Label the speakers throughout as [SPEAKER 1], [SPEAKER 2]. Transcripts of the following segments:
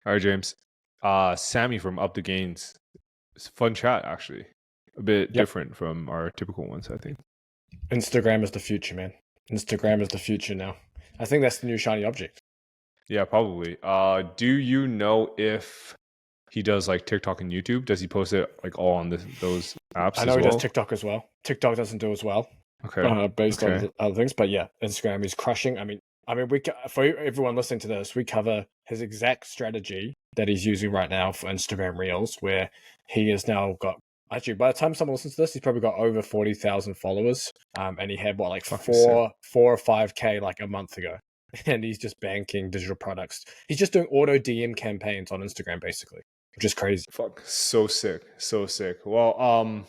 [SPEAKER 1] All right, James. Sammie from Up the Gains. It's a fun chat, actually. A bit
[SPEAKER 2] Yep.
[SPEAKER 1] different from our typical ones, I think.
[SPEAKER 2] Instagram is the future, man. Instagram is the future now. I think that's the new shiny object.
[SPEAKER 1] Yeah, probably. Do you know if he does like TikTok and YouTube? Does he post it like all on those apps
[SPEAKER 2] I know
[SPEAKER 1] as
[SPEAKER 2] he does
[SPEAKER 1] well?
[SPEAKER 2] TikTok as well. TikTok doesn't do as well,
[SPEAKER 1] Okay.
[SPEAKER 2] based on
[SPEAKER 1] Okay.
[SPEAKER 2] other things. But yeah, Instagram is crushing. I mean, for everyone listening to this, we cover his exact strategy that he's using right now for Instagram Reels, where he has now got. Actually, by the time someone listens to this, he's probably got over 40,000 followers. And he had like
[SPEAKER 1] Fucking sick.
[SPEAKER 2] 4 or 5K like a month ago. And he's just banking digital products. He's just doing auto DM campaigns on Instagram, basically, which is crazy.
[SPEAKER 1] Fuck. So sick. So sick. Well,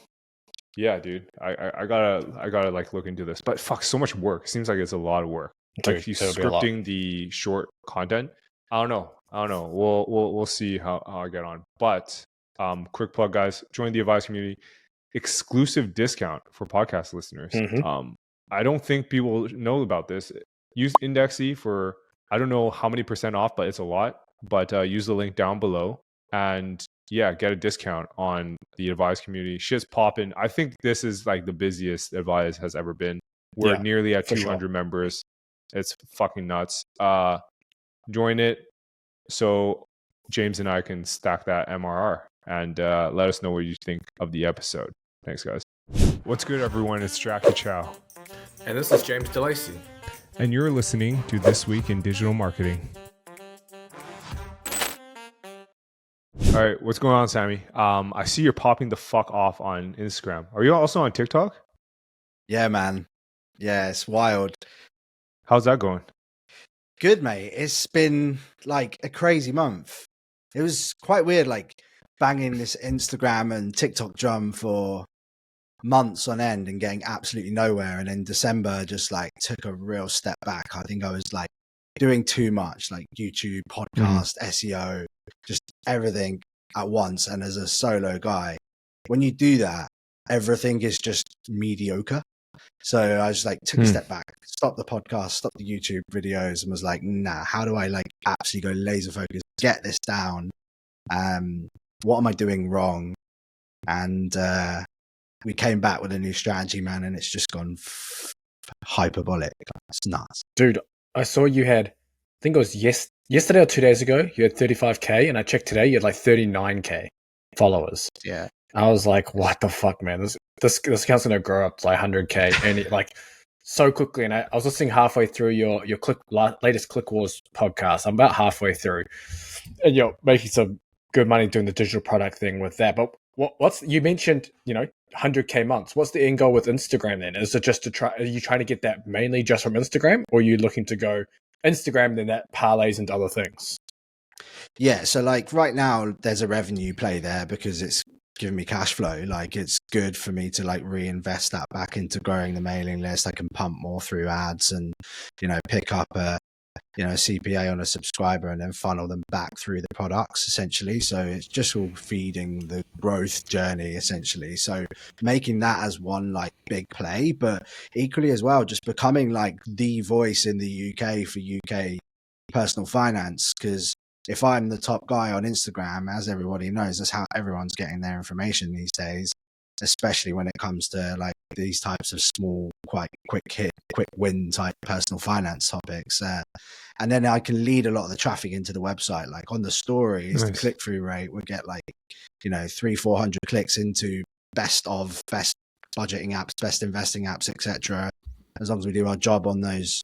[SPEAKER 1] yeah, dude. I gotta like look into this. But fuck, so much work. It seems like it's a lot of work.
[SPEAKER 2] Dude,
[SPEAKER 1] Like he's
[SPEAKER 2] it'll be a lot.
[SPEAKER 1] scripting the short content. I don't know. We'll see how I get on. But quick plug, guys. Join the advice community. Exclusive discount for podcast listeners.
[SPEAKER 2] Mm-hmm.
[SPEAKER 1] I don't think people know about this. Use Indexy for I don't know how many % off, but it's a lot. But use the link down below and yeah, get a discount on the advice community. Shit's popping. I think this is like the busiest advice has ever been. We're
[SPEAKER 2] Yeah,
[SPEAKER 1] nearly at
[SPEAKER 2] for
[SPEAKER 1] 200
[SPEAKER 2] sure.
[SPEAKER 1] members. It's fucking nuts. Join it so James and I can stack that MRR and let us know what you think of the episode. Thanks, guys. What's good, everyone? It's Jackie Chow.
[SPEAKER 2] And this is James DeLacy.
[SPEAKER 1] And you're listening to This Week in Digital Marketing. All right, what's going on, Sammie? I see you're popping the fuck off on Instagram. Are you also on TikTok?
[SPEAKER 3] Yeah, man. Yeah, it's wild.
[SPEAKER 1] How's that going?
[SPEAKER 3] Good, mate. It's been like a crazy month. It was quite weird, like banging this Instagram and TikTok drum for months on end and getting absolutely nowhere. And in December, just like took a real step back. I think I was like doing too much, like YouTube, podcast, SEO, just everything at once. And as a solo guy, when you do that, everything is just mediocre. So I just like took a step back, stopped the podcast, stopped the YouTube videos, and was like, nah, how do I like absolutely go laser focused, get this down? What am I doing wrong? And we came back with a new strategy, man, and it's just gone hyperbolic. It's nuts.
[SPEAKER 2] Dude, I saw you had, I think it was yesterday or 2 days ago, you had 35K, and I checked today, you had like 39K followers.
[SPEAKER 3] Yeah.
[SPEAKER 2] I was like, what the fuck, man? This account's gonna grow up to like 100K and it, like so quickly. And I was listening halfway through your latest Click Wars podcast. I'm about halfway through, and you're making some good money doing the digital product thing with that. But what's you mentioned? 100K months. What's the end goal with Instagram then? Is it just to try? Are you trying to get that mainly just from Instagram, or are you looking to go Instagram and then that parlays into other things?
[SPEAKER 3] Yeah. So like right now, there's a revenue play there because it's giving me cash flow. Like it's good for me to like reinvest that back into growing the mailing list. I can pump more through ads and pick up a CPA on a subscriber and then funnel them back through the products essentially. So it's just all feeding the growth journey essentially. So making that as one like big play, but equally as well just becoming like the voice in the UK for UK personal finance, because if I'm the top guy on Instagram, as everybody knows, that's how everyone's getting their information these days, especially when it comes to like these types of small, quite quick hit, quick win type personal finance topics. And then I can lead a lot of the traffic into the website. Like on the stories, the click-through rate would get like, 300-400 clicks into best budgeting apps, best investing apps, etc. As long as we do our job on those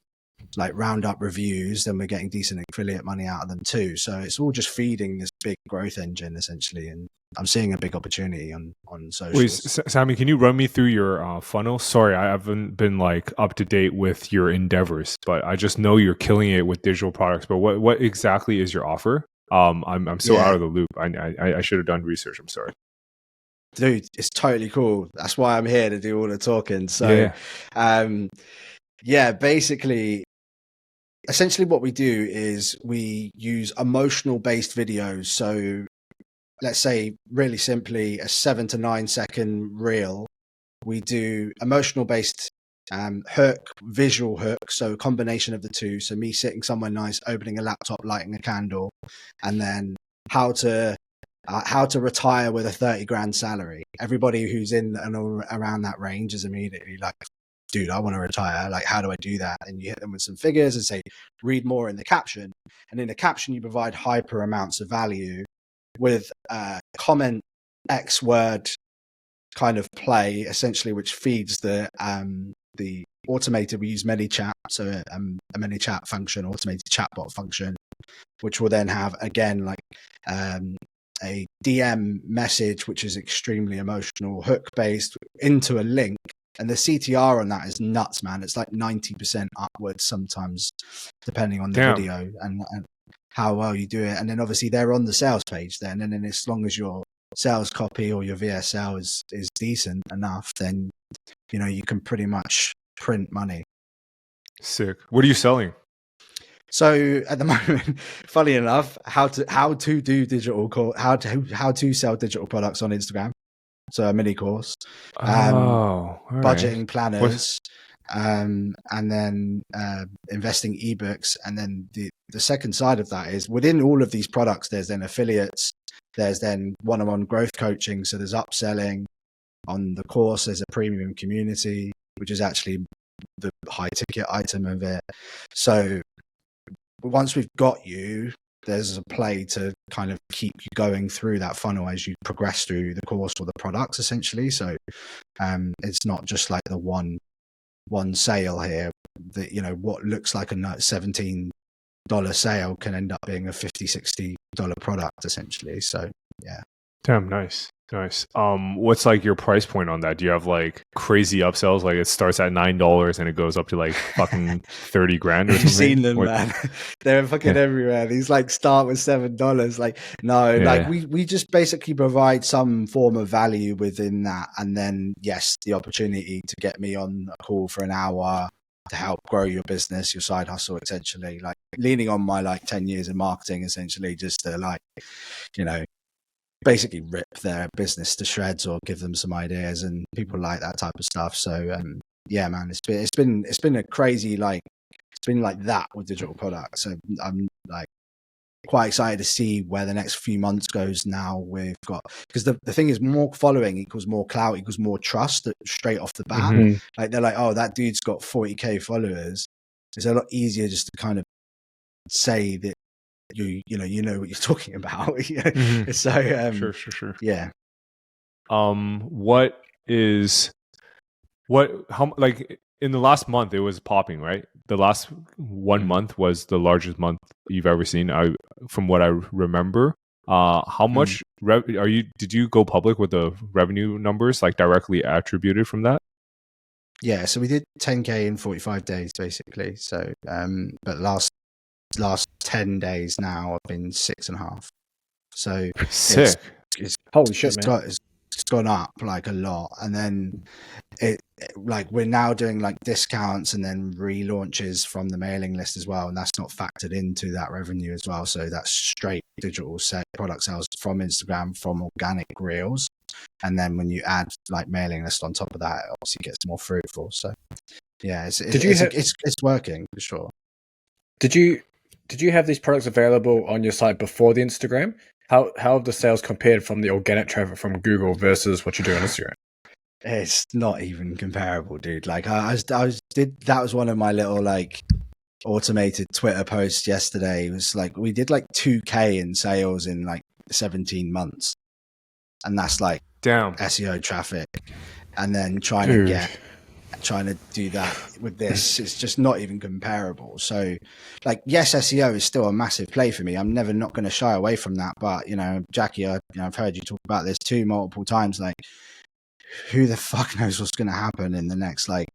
[SPEAKER 3] like roundup reviews, then we're getting decent affiliate money out of them too. So it's all just feeding this big growth engine essentially. And I'm seeing a big opportunity on socials.
[SPEAKER 1] Wait, Sammie, can you run me through your funnel? Sorry, I haven't been like up to date with your endeavors, but I just know you're killing it with digital products. But what exactly is your offer? I'm so out of the loop. I should have done research. I'm sorry.
[SPEAKER 3] Dude, it's totally cool. That's why I'm here to do all the talking. So, basically, essentially what we do is we use emotional based videos. So let's say really simply a 7 to 9 second reel. We do emotional based hook, visual hook, so a combination of the two. So me sitting somewhere nice, opening a laptop, lighting a candle, and then how to retire with a 30 grand salary. Everybody who's in and around that range is immediately like, dude, I want to retire. Like, how do I do that? And you hit them with some figures and say, read more in the caption. And in the caption, you provide hyper amounts of value with comment X word kind of play, essentially, which feeds the automated, we use ManyChat, so a ManyChat function, automated chatbot function, which will then have, again, like a DM message, which is extremely emotional, hook based into a link. And the CTR on that is nuts, man. It's like 90% upwards sometimes, depending on the video and how well you do it. And then obviously they're on the sales page then. And then as long as your sales copy or your VSL is decent enough, then, you know, you can pretty much print money.
[SPEAKER 1] Sick. What are you selling?
[SPEAKER 3] So at the moment, funny enough, how to sell digital products on Instagram. So a mini course, budgeting planners, and then investing ebooks. And then the second side of that is within all of these products, there's then affiliates, there's then one-on-one growth coaching. So there's upselling on the course. There's a premium community, which is actually the high ticket item of it. So once we've got you, there's a play to kind of keep you going through that funnel as you progress through the course or the products, essentially. So it's not just like the one sale here that, you know, what looks like a $17 sale can end up being a $50-$60 product, essentially. So yeah.
[SPEAKER 1] Damn, nice. What's like your price point on that? Do you have like crazy upsells? Like it starts at $9 and it goes up to like fucking 30 grand or something?
[SPEAKER 3] You've seen them, man. They're fucking everywhere. These like start with $7. Like, no, like we just basically provide some form of value within that. And then, yes, the opportunity to get me on a call for an hour to help grow your business, your side hustle, essentially, like leaning on my like 10 years in marketing, essentially, just to like, you know, basically rip their business to shreds or give them some ideas, and people like that type of stuff. So yeah, man, it's been a crazy, like, it's been like that with digital products. So I'm like quite excited to see where the next few months goes. Now we've got, because the thing is, more following equals more clout equals more trust straight off the bat. Like they're like, oh, that dude's got 40k followers. It's a lot easier just to kind of say that you know what you're talking about. So
[SPEAKER 1] sure.
[SPEAKER 3] Yeah.
[SPEAKER 1] How like in the last month it was popping, right? The last 1 month was the largest month you've ever seen, from what I remember. How much did you go public with the revenue numbers, like directly attributed from that?
[SPEAKER 3] Yeah, so we did 10k in 45 days basically. So but last 10 days now I've been 6.5. So
[SPEAKER 1] sick.
[SPEAKER 2] It's holy shit, man.
[SPEAKER 3] It's gone up like a lot. And then like we're now doing like discounts and then relaunches from the mailing list as well, and that's not factored into that revenue as well. So that's straight digital product sales from Instagram, from organic reels, and then when you add like mailing list on top of that, it obviously gets more fruitful. So yeah, it's working for sure.
[SPEAKER 2] Did you have these products available on your site before the Instagram? How have the sales compared from the organic traffic from Google versus what you do on Instagram?
[SPEAKER 3] It's not even comparable, dude. Like that was one of my little like automated Twitter posts yesterday. It was like we did like 2k in sales in like 17 months, and that's like
[SPEAKER 1] damn
[SPEAKER 3] SEO traffic. And then trying to do that with this, it's just not even comparable. So like, yes, SEO is still a massive play for me. I'm never not going to shy away from that. But, you know, Jackie, I've heard you talk about this too multiple times. Like, who the fuck knows what's going to happen in the next, like,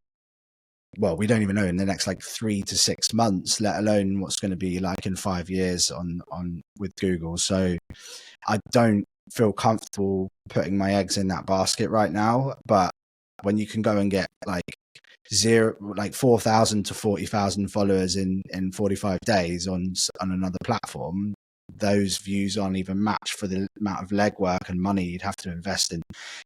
[SPEAKER 3] well, we don't even know in the next like 3 to 6 months, let alone what's going to be like in 5 years on with Google. So I don't feel comfortable putting my eggs in that basket right now. But when you can go and get like 4,000 to 40,000 followers in 45 days on another platform, those views aren't even matched for the amount of legwork and money you'd have to invest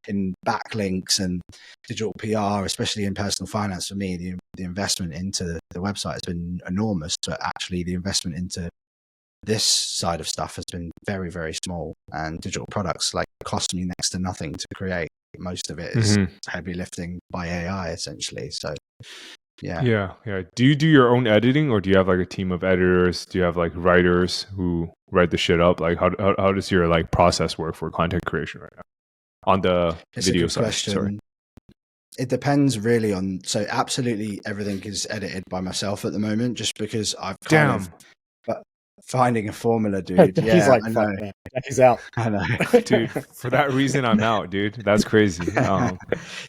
[SPEAKER 3] in backlinks and digital PR, especially in personal finance. For me, the investment into the website has been enormous, but actually the investment into this side of stuff has been very, very small, and digital products like cost me next to nothing to create. Most of it is heavy lifting by AI essentially. So yeah.
[SPEAKER 1] Do you do your own editing, or do you have like a team of editors? Do you have like writers who write the shit up? Like how does your like process work for content creation right now on the video side?
[SPEAKER 3] Question.
[SPEAKER 1] Sorry.
[SPEAKER 3] It depends really on, so absolutely everything is edited by myself at the moment, just because I've but finding a formula, dude.
[SPEAKER 2] He's like, fuck man. He's out.
[SPEAKER 3] I know.
[SPEAKER 1] Dude, for that reason I'm out, dude. That's crazy.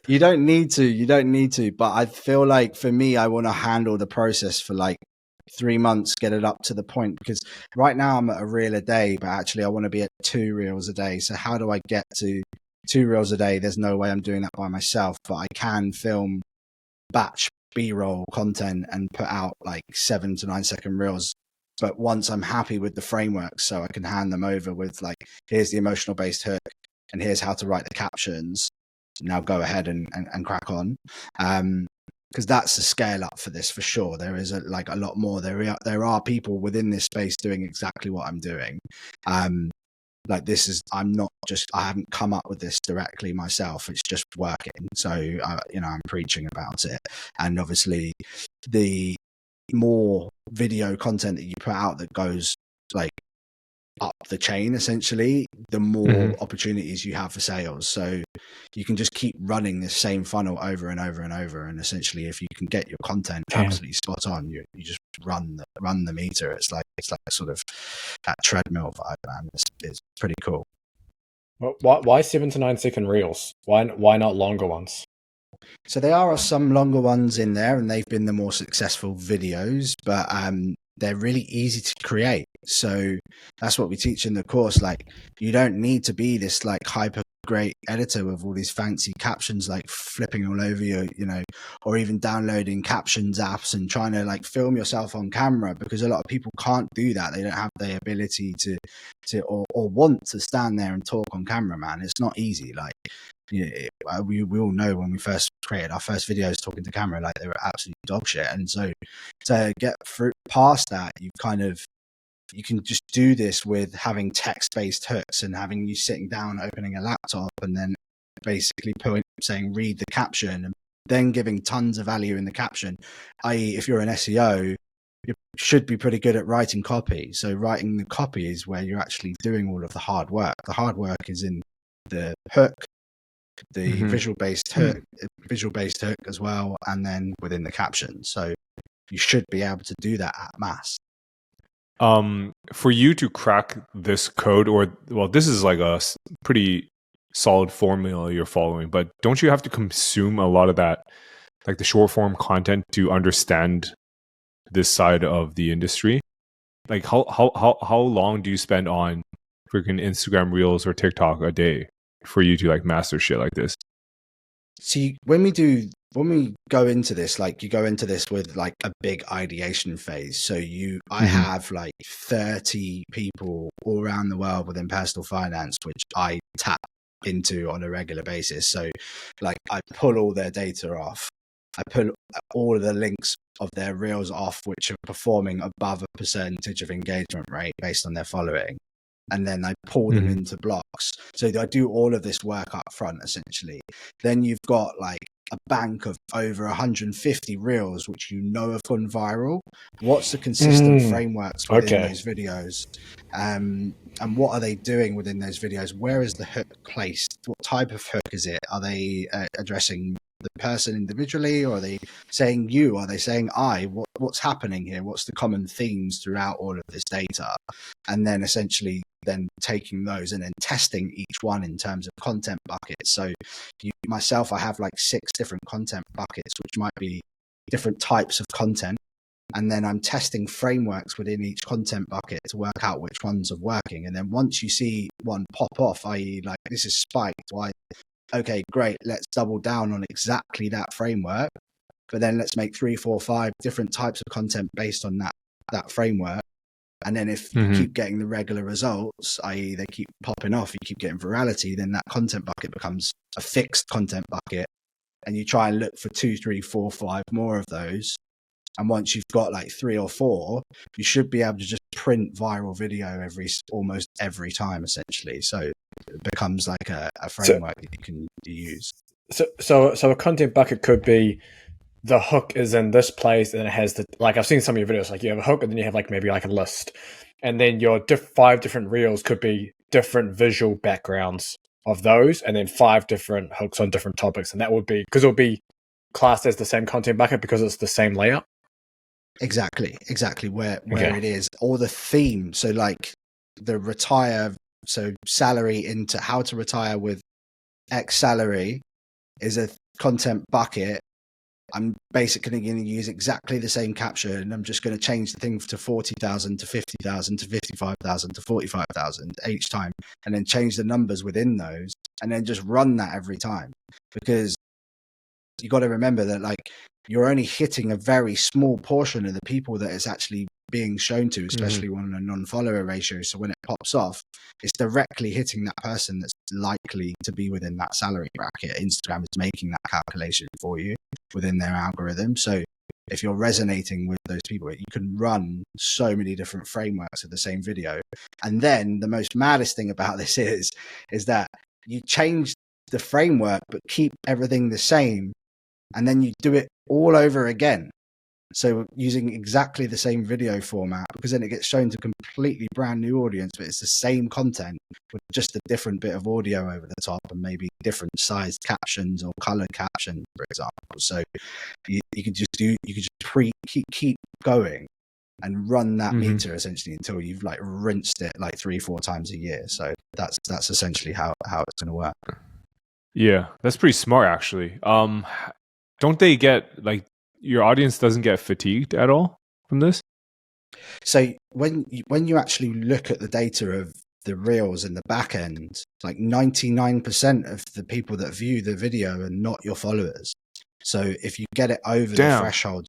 [SPEAKER 3] You don't need to, but I feel like for me, I want to handle the process for like 3 months, get it up to the point, because right now I'm at a reel a day, but actually I want to be at 2 reels a day. So how do I get to 2 reels a day? There's no way I'm doing that by myself, but I can film batch B-roll content and put out like 7 to 9 second reels. But once I'm happy with the framework, so I can hand them over with like, here's the emotional based hook and here's how to write the captions. Now go ahead and crack on. Because that's the scale up for this for sure. There is a lot more. There are people within this space doing exactly what I'm doing. Like this is, I haven't come up with this directly myself. It's just working. So, I'm preaching about it. And obviously the more video content that you put out that goes like up the chain, essentially, the more opportunities you have for sales. So you can just keep running this same funnel over and over and over. And essentially, if you can get your content absolutely spot on, you just run the meter. It's like sort of that treadmill vibe, man. It's pretty cool.
[SPEAKER 2] Well, why 7 to 9 second reels? Why not longer ones?
[SPEAKER 3] So there are some longer ones in there, and they've been the more successful videos, but they're really easy to create. So that's what we teach in the course. Like, you don't need to be this like hyper great editor with all these fancy captions like flipping all over you, or even downloading captions apps and trying to like film yourself on camera, because a lot of people can't do that. They don't have the ability to or want to stand there and talk on camera, man. It's not easy. Like, we all know when we first created our first videos talking to camera, like they were absolute dog shit. And so to get past that, you can just do this with having text-based hooks and having you sitting down, opening a laptop, and then basically saying, read the caption, and then giving tons of value in the caption. I.e., if you're an SEO, you should be pretty good at writing copy. So writing the copy is where you're actually doing all of the hard work. The hard work is in the hook, the visual-based hook as well, and then within the caption. So you should be able to do that at mass.
[SPEAKER 1] For you to crack this code, this is like a pretty solid formula you're following, but don't you have to consume a lot of that, like the short form content, to understand this side of the industry? Like how long do you spend on freaking Instagram Reels or TikTok a day for you to like master shit like this?
[SPEAKER 3] See, when we go into this, like you go into this with like a big ideation phase. So I have like 30 people all around the world within personal finance, which I tap into on a regular basis. So like I pull all their data off. I pull all of the links of their reels off, which are performing above a percentage of engagement rate based on their following. And then I pull them into blocks. So I do all of this work up front, essentially. Then you've got like a bank of over 150 reels, which have gone viral. What's the consistent frameworks within those videos? And what are they doing within those videos? Where is the hook placed? What type of hook is it? Are they addressing the person individually, or are they saying you? Are they saying I? What's happening here? What's the common themes throughout all of this data? And then essentially taking those and then testing each one in terms of content buckets. So myself, I have like 6 different content buckets, which might be different types of content. And then I'm testing frameworks within each content bucket to work out which ones are working. And then once you see one pop off, i.e. like this is spiked, why? Okay, great. Let's double down on exactly that framework. But then let's make 3, 4, 5 different types of content based on that framework. And then if you keep getting the regular results, i.e. they keep popping off, you keep getting virality, then that content bucket becomes a fixed content bucket. And you try and look for 2, 3, 4, 5 more of those. And once you've got like 3 or 4, you should be able to just print viral video almost every time, essentially. So it becomes like a framework that you can use.
[SPEAKER 2] So a content bucket could be the hook is in this place, and it has the, like, I've seen some of your videos, like you have a hook and then you have like maybe like a list, and then your 5 different reels could be different visual backgrounds of those, and then 5 different hooks on different topics, and that would be because it would be classed as the same content bucket because it's the same layout.
[SPEAKER 3] Exactly where it is, or the theme. So like the retire, so salary into how to retire with X salary is a content bucket. I'm basically going to use exactly the same caption, and I'm just going to change the thing to 40,000 to 50,000 to 55,000 to 45,000 each time, and then change the numbers within those, and then just run that every time. Because you got to remember that like you're only hitting a very small portion of the people that it's actually being shown to, especially on a non-follower ratio. So when it pops off, it's directly hitting that person that's likely to be within that salary bracket. Instagram is making that calculation for you within their algorithm. So if you're resonating with those people, you can run so many different frameworks of the same video. And then the most maddest thing about this is that you change the framework but keep everything the same, and then you do it all over again. So using exactly the same video format, because then it gets shown to a completely brand new audience, but it's the same content with just a different bit of audio over the top and maybe different sized captions or colored captions, for example. So you could keep going and run that meter essentially until you've like rinsed it like 3-4 times a year. So that's essentially how it's going to work.
[SPEAKER 1] Yeah, that's pretty smart actually. Don't they get like, your audience doesn't get fatigued at all from this?
[SPEAKER 3] So when you actually look at the data of the reels in the back end, like 99% of the people that view the video are not your followers. So if you get it over the threshold,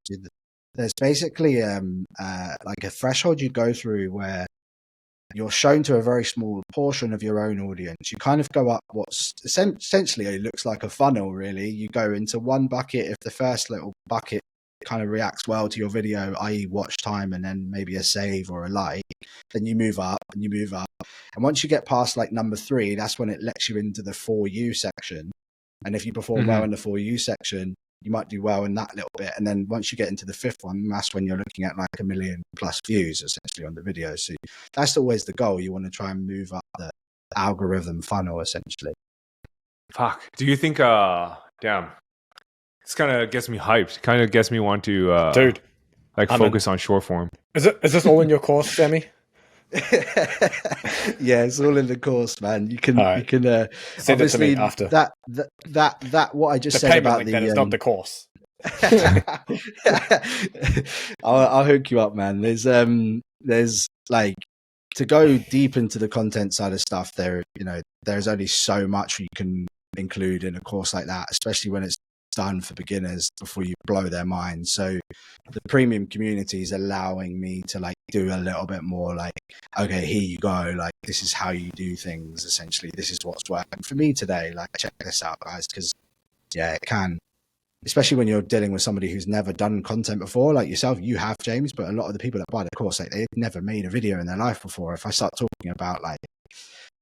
[SPEAKER 3] there's basically like a threshold you go through where you're shown to a very small portion of your own audience. You kind of go up what's essentially it looks like a funnel, really. You go into one bucket. If the first little bucket kind of reacts well to your video, i.e. watch time and then maybe a save or a like, then you move up and you move up. And once you get past like number 3, that's when it lets you into the For You section. And if you perform well in the For You section, you might do well in that little bit. And then once you get into the 5th one, that's when you're looking at like 1 million plus views essentially on the video. So that's always the goal. You want to try and move up the algorithm funnel essentially. Fuck.
[SPEAKER 1] Do you think, damn, this kind of gets me hyped. Kind of gets me want to,
[SPEAKER 2] dude,
[SPEAKER 1] like focus on short form.
[SPEAKER 2] Is this all in your course, Sammie?
[SPEAKER 3] Yeah, it's all in the course, man. You can
[SPEAKER 2] send
[SPEAKER 3] obviously
[SPEAKER 2] it to me after
[SPEAKER 3] that what I just
[SPEAKER 2] the
[SPEAKER 3] said about
[SPEAKER 2] link, that is not the course.
[SPEAKER 3] I'll hook you up, man. There's like, to go deep into the content side of stuff, there's only so much you can include in a course like that, especially when it's done for beginners before you blow their minds. So the premium community is allowing me to like do a little bit more like, okay, here you go, like this is how you do things essentially, this is what's working for me today, like check this out, guys. Because yeah, it can, especially when you're dealing with somebody who's never done content before, like yourself. You have, James, but a lot of the people that buy the course, like they've never made a video in their life before. If I start talking about like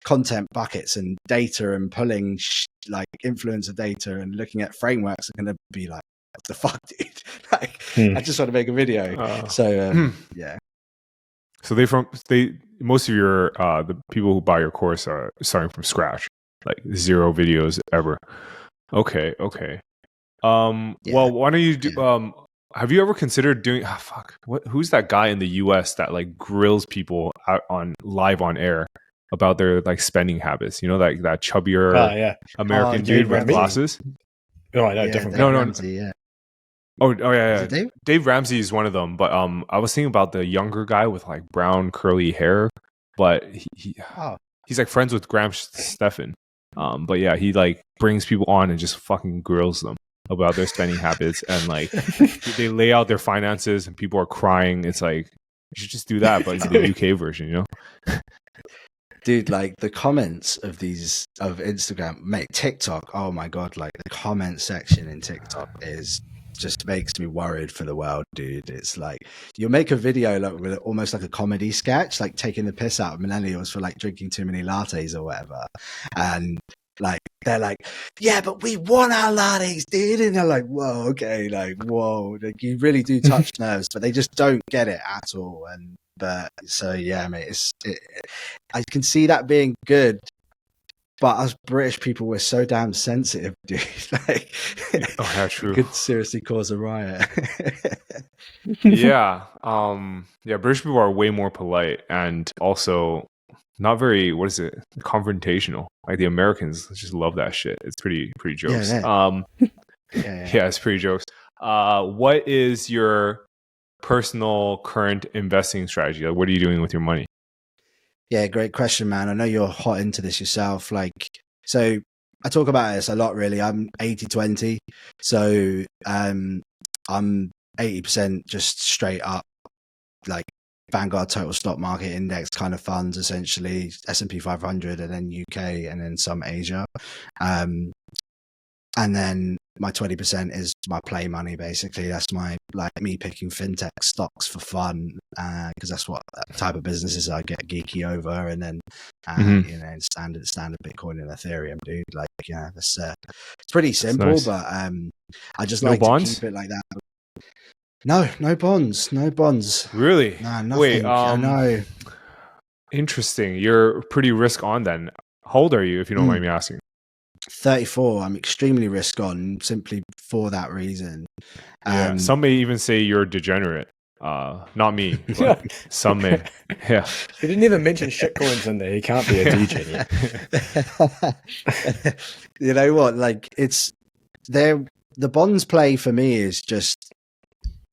[SPEAKER 3] content buckets and data and pulling like influencer data and looking at frameworks, are going to be like, what the fuck, dude? Like, I just want to make a video. Yeah.
[SPEAKER 1] So most of your the people who buy your course are starting from scratch, like 0 videos ever. Okay. Well, why don't you do? Have you ever considered doing? Who's that guy in the U.S. that like grills people out live on air about their like spending habits? You know, like that chubbier American dude with glasses.
[SPEAKER 2] No, I know, different.
[SPEAKER 3] No. Ramsey, yeah.
[SPEAKER 1] Oh yeah. Dave Ramsey is one of them, but I was thinking about the younger guy with like brown curly hair, but he's like friends with Graham Stephan. But yeah, he like brings people on and just fucking grills them about their spending habits, and like they lay out their finances and people are crying. It's like You should just do that, but the UK version, you know?
[SPEAKER 3] Dude, like the comments of Instagram, mate, TikTok. Oh my God. Like the comment section in TikTok just makes me worried for the world, dude. It's like you'll make a video like with almost like a comedy sketch, like taking the piss out of millennials for like drinking too many lattes or whatever. And like, they're like, yeah, but we want our lattes, dude. And they're like, whoa, okay. Like, whoa, like you really do touch nerves, but they just don't get it at all. But so yeah, mate, I can see that being good, but us British people, we're so damn sensitive, dude. Like,
[SPEAKER 1] oh, yeah, true.
[SPEAKER 3] It could seriously cause a riot.
[SPEAKER 1] Yeah, British people are way more polite and also not very, what is it, confrontational. Like the Americans just love that shit. It's pretty jokes.
[SPEAKER 3] Yeah.
[SPEAKER 1] Yeah, it's pretty jokes. What is your personal current investing strategy? Like, what are you doing with your money?
[SPEAKER 3] Yeah, great question, man. I know you're hot into this yourself. Like, so I talk about this a lot, really. I'm 80-20. So I'm 80% just straight up, like Vanguard total stock market index kind of funds, essentially S&P 500 and then UK and then some Asia. And then my 20% is my play money, basically. That's my, like me picking fintech stocks for fun, because that's what type of businesses I get geeky over. And then, you know, standard Bitcoin and Ethereum, dude. Like, yeah, that's it's pretty simple, nice. But I just like to keep it like that. No bonds.
[SPEAKER 1] Really?
[SPEAKER 3] No, nothing.
[SPEAKER 1] Wait,
[SPEAKER 3] no.
[SPEAKER 1] Interesting. You're pretty risk on then. How old are you, if you don't mind me asking?
[SPEAKER 3] 34. I'm extremely risk on simply for that reason.
[SPEAKER 1] Yeah, some may even say you're degenerate. Not me, but some may. Yeah.
[SPEAKER 2] He didn't even mention shitcoins in there. He can't be a DJ yet.
[SPEAKER 3] You know what? Like, it's there. The bonds play for me is just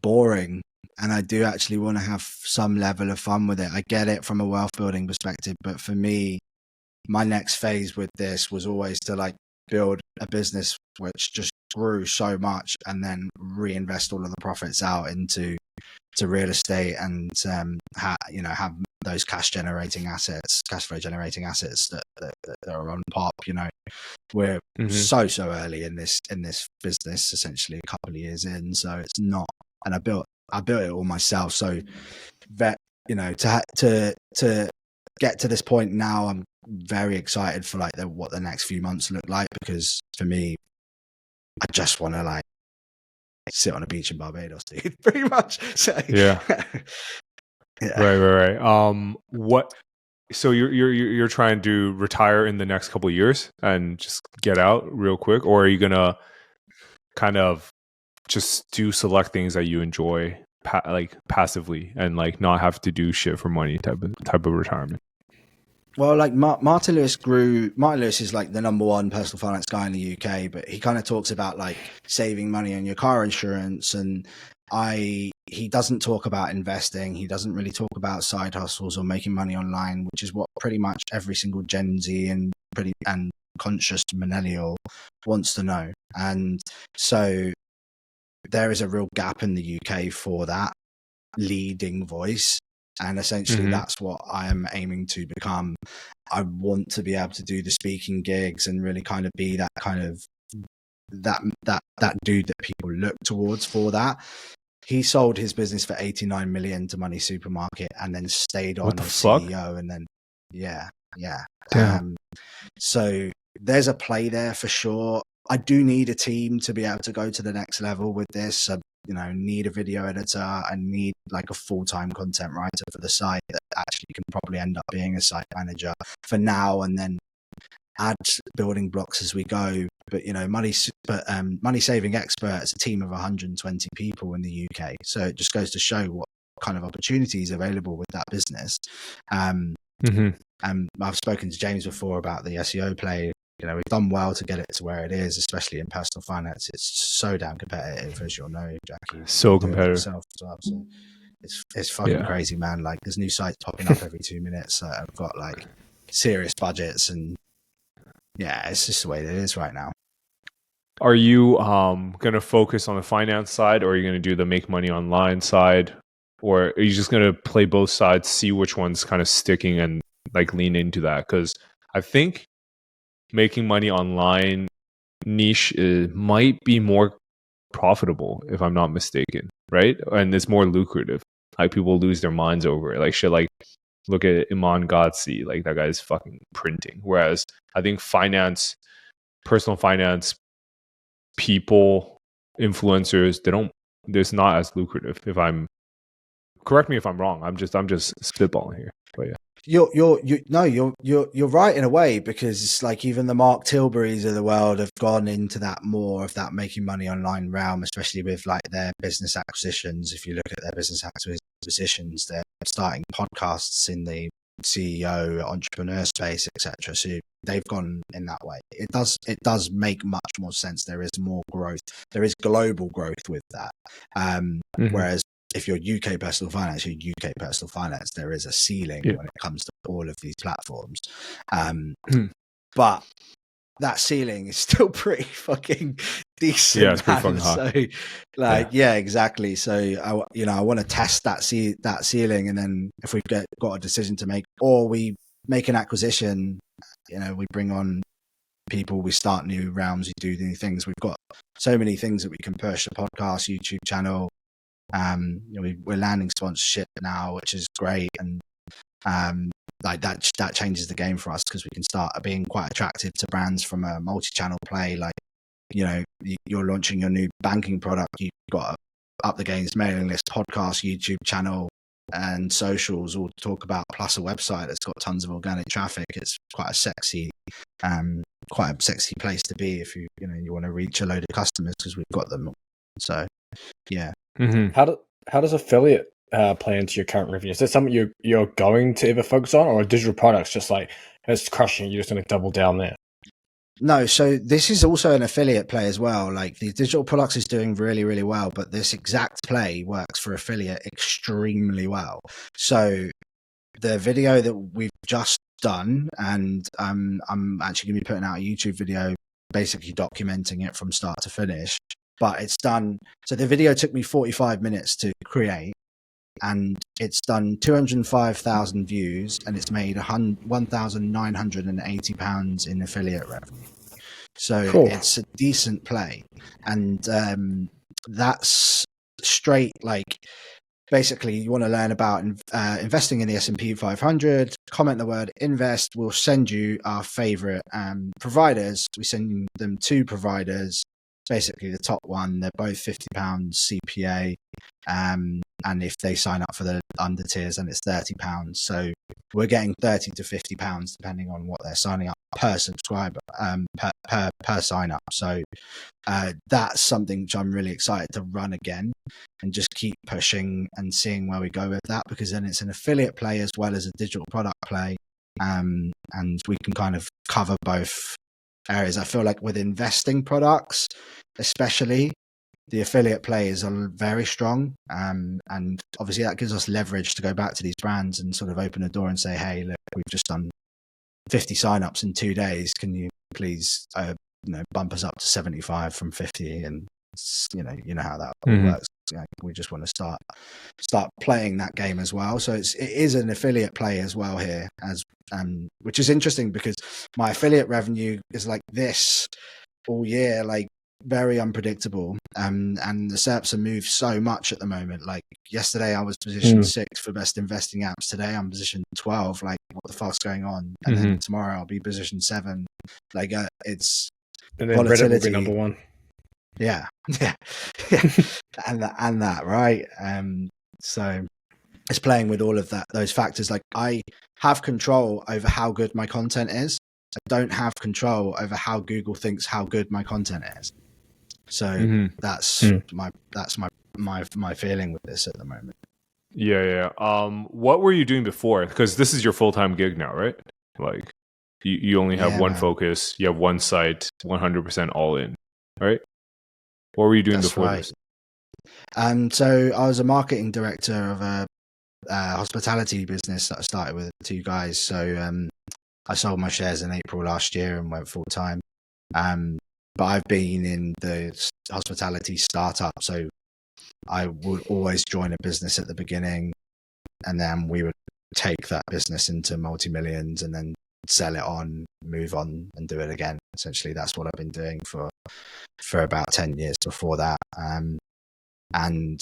[SPEAKER 3] boring, and I do actually want to have some level of fun with it. I get it from a wealth building perspective, but for me, my next phase with this was always to like build a business which just grew so much and then reinvest all of the profits out into real estate and have those cash flow generating assets that are on pop. You know, we're so early in this business, essentially a couple of years in, so it's not. And I built it all myself. So that, you know, to get to this point now, I'm very excited for like what the next few months look like, because for me, I just want to like sit on a beach in Barbados, dude, pretty much. So,
[SPEAKER 1] yeah. Right. What? So you're trying to retire in the next couple of years and just get out real quick, or are you gonna kind of just do select things that you enjoy, like passively, and like not have to do shit for money type of retirement?
[SPEAKER 3] Well, like Martin Lewis is like the number one personal finance guy in the UK, but he kind of talks about like saving money on your car insurance, and he doesn't talk about investing. He doesn't really talk about side hustles or making money online, which is what pretty much every single Gen Z and conscious millennial wants to know. And so there is a real gap in the UK for that leading voice. And essentially that's what I am aiming to become. I want to be able to do the speaking gigs and really kind of be that kind of that dude that people look towards for that. He sold his business for 89 million to Money Supermarket and then stayed on as CEO. And then, yeah. So there's a play there for sure. I do need a team to be able to go to the next level with this. You know, need a video editor. I need like a full-time content writer for the site that actually can probably end up being a site manager for now, and then add building blocks as we go. But you know, money saving experts, a team of 120 people in the UK. So it just goes to show what kind of opportunities available with that business. And I've spoken to James before about the SEO play. You know, we've done well to get it to where it is, especially in personal finance. It's so damn competitive, as you'll know, Jackie.
[SPEAKER 1] So competitive.
[SPEAKER 3] So it's fucking crazy, man. Like, there's new sites popping up every 2 minutes that have got like serious budgets, and yeah, it's just the way it is right now.
[SPEAKER 1] Are you going to focus on the finance side, or are you going to do the make money online side? or are you just going to play both sides, see which one's kind of sticking and like lean into that? Because I think making money online niche might be more profitable, if I'm not mistaken, right? And it's more lucrative. Like people lose their minds over it. Like shit, like look at Iman Ghodsi, like that guy's fucking printing. Whereas I think finance, personal finance, people, influencers, there's not as lucrative. Correct me if I'm wrong. I'm just spitballing here. But yeah.
[SPEAKER 3] You're right in a way, because like even the Mark Tilburys of the world have gone into that more of that making money online realm, especially with like their business acquisitions. If you look at their business acquisitions, they're starting podcasts in the CEO entrepreneur space, etc. So they've gone in that way. It does make much more sense. There is more growth. There is global growth with that. Whereas if you're UK personal finance, you're UK personal finance. There is a ceiling when it comes to all of these platforms. But that ceiling is still pretty fucking decent.
[SPEAKER 1] Yeah, it's pretty fucking hot.
[SPEAKER 3] So, like, yeah, exactly. So, I want to test that ceiling, and then if we've got a decision to make, or we make an acquisition, we bring on people, we start new realms, we do new things. We've got so many things that we can push: the podcast, YouTube channel. We're landing sponsorship now, which is great, and like that changes the game for us, because we can start being quite attractive to brands from a multi-channel play. Like, you're launching your new banking product, you've got to up the game's mailing list, podcast, YouTube channel, and socials all talk about, plus a website that's got tons of organic traffic. It's quite a sexy place to be if you want to reach a load of customers, because we've got them. So yeah.
[SPEAKER 2] How does affiliate play into your current revenue? Is that something you're going to ever focus on, or digital products just like it's crushing, you're just going to double down there?
[SPEAKER 3] No, so this is also an affiliate play as well. Like the digital products is doing really, really well, but this exact play works for affiliate extremely well. So the video that we've just done, and I'm actually going to be putting out a YouTube video basically documenting it from start to finish. But it's done. So the video took me 45 minutes to create, and it's done 205,000 views, and it's made £1,980 in affiliate revenue. So cool. It's a decent play, and that's straight. Like basically, you want to learn about investing in the S&P 500. Comment the word invest. We'll send you our favorite providers. We send them 2 providers. Basically the top one, they're both £50 CPA, and if they sign up for the under tiers, then it's £30. So we're getting £30 to £50 depending on what they're signing up per subscriber, per sign up. So that's something which I'm really excited to run again and just keep pushing and seeing where we go with that, because then it's an affiliate play as well as a digital product play, and we can kind of cover both areas. I feel like with investing products, especially, the affiliate plays are very strong, and obviously that gives us leverage to go back to these brands and sort of open a door and say, hey, look, we've just done 50 signups in 2 days. Can you please bump us up to 75 from 50? And you know how that works. We just want to start playing that game as well. So it is an affiliate play as well here, as which is interesting, because my affiliate revenue is like this all year, like very unpredictable, and the SERPs have moved so much at the moment. Like yesterday I was positioned 6 for best investing apps. Today I'm positioned 12. Like, what the fuck's going on? And then tomorrow I'll be positioned 7. Like it's,
[SPEAKER 2] and then Reddit will be number 1.
[SPEAKER 3] Yeah. and that right. So it's playing with all of those factors. Like, I have control over how good my content is. I don't have control over how Google thinks how good my content is. So that's my feeling with this at the moment.
[SPEAKER 1] Yeah. What were you doing before? Because this is your full-time gig now, right? Like you only have one focus, you have one site, 100% all in, right? What were you doing before this?
[SPEAKER 3] So I was a marketing director of a hospitality business that I started with 2 guys. So I sold my shares in April last year and went full time. But I've been in the hospitality startup, so I would always join a business at the beginning, and then we would take that business into multi-millions and then sell it on, move on, and do it again. Essentially, that's what I've been doing for about 10 years before that. And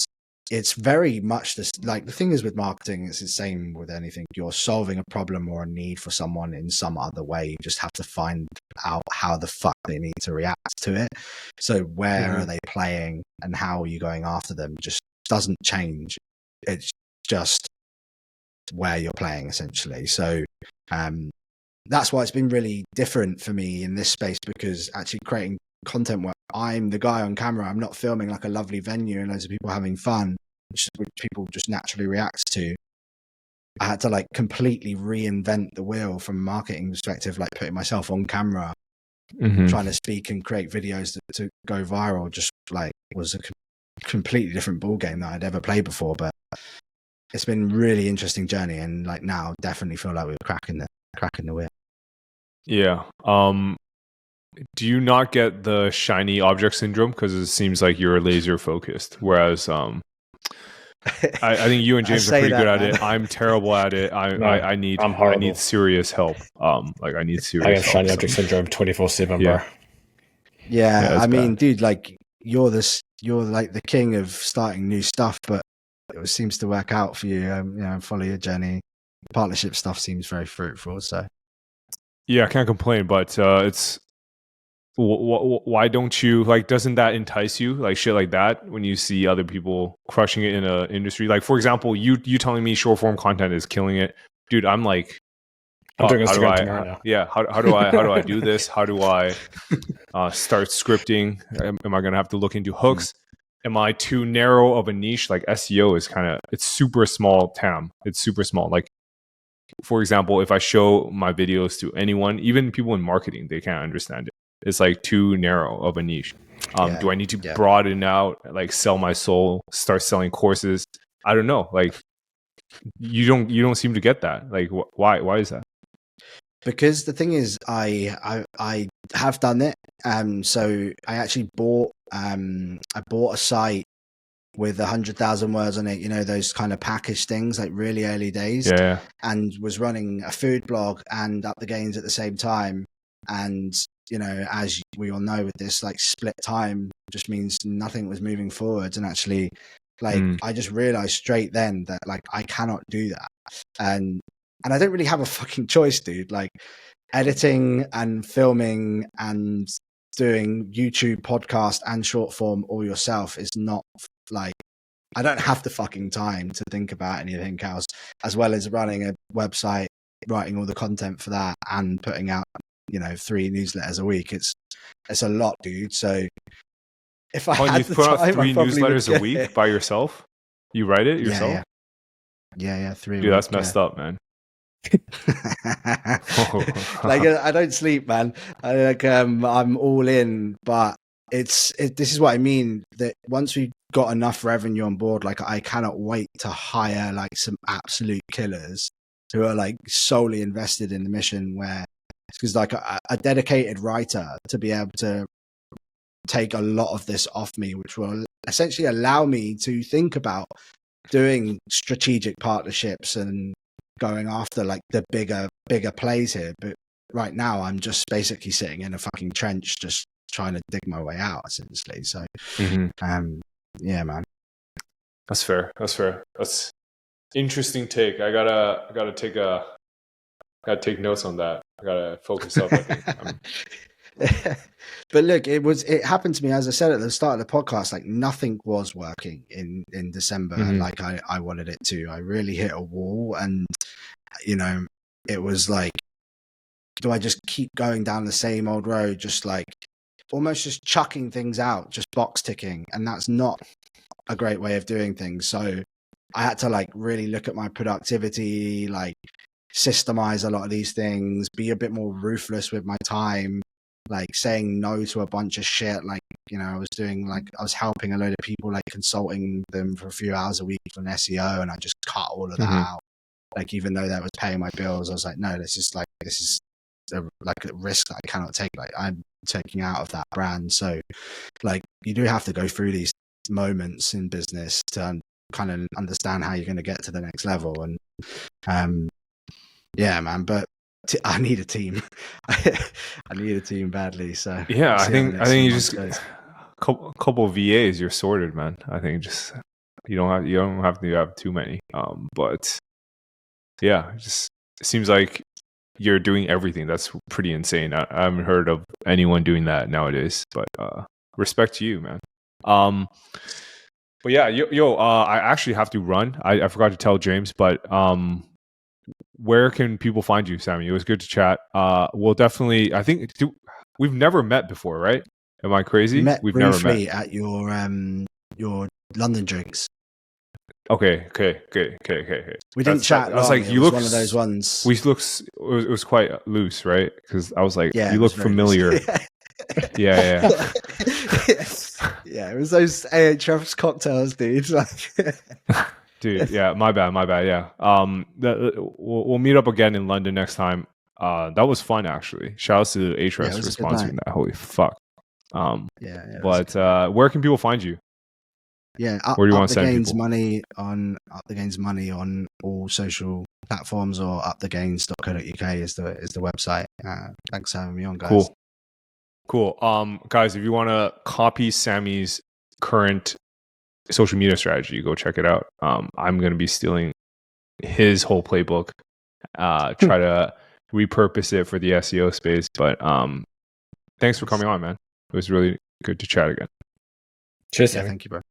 [SPEAKER 3] it's very much this, like, the thing is with marketing, it's the same with anything. You're solving a problem or a need for someone in some other way. You just have to find out how the fuck they need to react to it. So where are they playing and how are you going after them just doesn't change. It's just where you're playing, essentially. So that's why it's been really different for me in this space, because actually creating content where I'm the guy on camera, I'm not filming like a lovely venue and loads of people having fun, which people just naturally react to. I had to like completely reinvent the wheel from a marketing perspective, like putting myself on camera, trying to speak and create videos to go viral, just like was a completely different ball game that I'd ever played before. But it's been a really interesting journey, and like now definitely feel like we're cracking the whip.
[SPEAKER 1] Yeah. Do you not get the shiny object syndrome? Because it seems like you're laser focused, whereas I think you and James are pretty good at it. I'm terrible at it. I need serious help. I need serious help.
[SPEAKER 2] I have shiny object syndrome 24/7, bro.
[SPEAKER 3] Yeah, I mean, dude, like you're like the king of starting new stuff, but it seems to work out for you. Follow your journey. Partnership stuff seems very fruitful. So
[SPEAKER 1] yeah, I can't complain. But it's why don't you, like, doesn't that entice you, like shit like that, when you see other people crushing it in an industry? Like, for example, you telling me short form content is killing it, dude. I'm like,
[SPEAKER 2] I'm doing Instagram tomorrow now.
[SPEAKER 1] Yeah, how do I do this? How do I start scripting? Am I gonna have to look into hooks? Am I too narrow of a niche? Like SEO is it's super small TAM. It's super small. Like, for example, if I show my videos to anyone, even people in marketing, they can't understand it. It's like too narrow of a niche. Do I need to broaden out, like sell my soul, start selling courses? I don't know. Like, you don't seem to get that. Like, why is that?
[SPEAKER 3] Because the thing is, I have done it. So I actually bought a site with 100,000 words on it, those kind of package things, like really early days.
[SPEAKER 1] Yeah.
[SPEAKER 3] And was running a food blog and Up the Gains at the same time. And as we all know, with this, like, split time just means nothing was moving forwards. And actually, like, I just realized straight then that, like, I cannot do that. And I don't really have a fucking choice, dude. Like, editing and filming and doing YouTube, podcast, and short form all yourself is not, like, I don't have the fucking time to think about anything else, as well as running a website, writing all the content for that, and putting out 3 newsletters a week. It's a lot, dude. So if I had the
[SPEAKER 1] put
[SPEAKER 3] time,
[SPEAKER 1] out 3 newsletters a week by yourself, you write it yourself?
[SPEAKER 3] Yeah, 3.
[SPEAKER 1] Dude, that's messed up, man.
[SPEAKER 3] Like, I don't sleep, man. I'm all in, but this is what I mean, that once we've got enough revenue on board, like, I cannot wait to hire like some absolute killers who are like solely invested in the mission, where because like a dedicated writer to be able to take a lot of this off me, which will essentially allow me to think about doing strategic partnerships and going after like the bigger plays here. But right now I'm just basically sitting in a fucking trench, just trying to dig my way out, essentially. So yeah, man.
[SPEAKER 1] That's fair. That's interesting take. I gotta take notes on that. I gotta focus up, I think.
[SPEAKER 3] But look, it happened to me, as I said at the start of the podcast, like nothing was working in December like I wanted it to. I really hit a wall, and it was like, do I just keep going down the same old road, just like almost just chucking things out, just box ticking? And that's not a great way of doing things. So I had to like really look at my productivity, like systemize a lot of these things, be a bit more ruthless with my time, like saying no to a bunch of shit. Like, I was helping a load of people, like consulting them for a few hours a week for an SEO, and I just cut all of that out. Like, even though that was paying my bills, I was like, no, this is a risk that I cannot take. Like, I'm taking out of that brand. So like, you do have to go through these moments in business to kind of understand how you're going to get to the next level. And yeah, man, but I need a team. I need a team badly. So
[SPEAKER 1] yeah,
[SPEAKER 3] we'll
[SPEAKER 1] I think you just
[SPEAKER 3] goes.
[SPEAKER 1] couple of VAs, you're sorted, man. I think just you don't have to have too many. But yeah, it seems like you're doing everything. That's pretty insane. I haven't heard of anyone doing that nowadays. But respect to you, man. But yeah, I actually have to run. I forgot to tell James, but where can people find you, Sammie? It was good to chat. We'll definitely. I think we've never met before, right? Am I crazy?
[SPEAKER 3] We've never met at your London drinks.
[SPEAKER 1] Okay.
[SPEAKER 3] We didn't chat.
[SPEAKER 1] I was like, you look
[SPEAKER 3] one of those ones.
[SPEAKER 1] It was quite loose, right? Because I was like,
[SPEAKER 3] yeah,
[SPEAKER 1] you look familiar. Yeah. Yeah,
[SPEAKER 3] it was those AHF's cocktails, dude.
[SPEAKER 1] Dude, yeah, my bad. Yeah. We'll meet up again in London next time. That was fun, actually. Shout out to Ahrefs for sponsoring that. Holy fuck. But where can people find you?
[SPEAKER 3] Yeah,
[SPEAKER 1] where do you want to
[SPEAKER 3] send
[SPEAKER 1] people?
[SPEAKER 3] Up the Gains money on all social platforms, or upthegains.co.uk is the website. Thanks for having me on, guys.
[SPEAKER 1] Cool. Guys, if you want to copy Sammie's current social media strategy, go check it out. I'm going to be stealing his whole playbook, try to repurpose it for the SEO space. But thanks for coming on, man. It was really good to chat again.
[SPEAKER 2] Cheers,
[SPEAKER 3] Thank you, bro.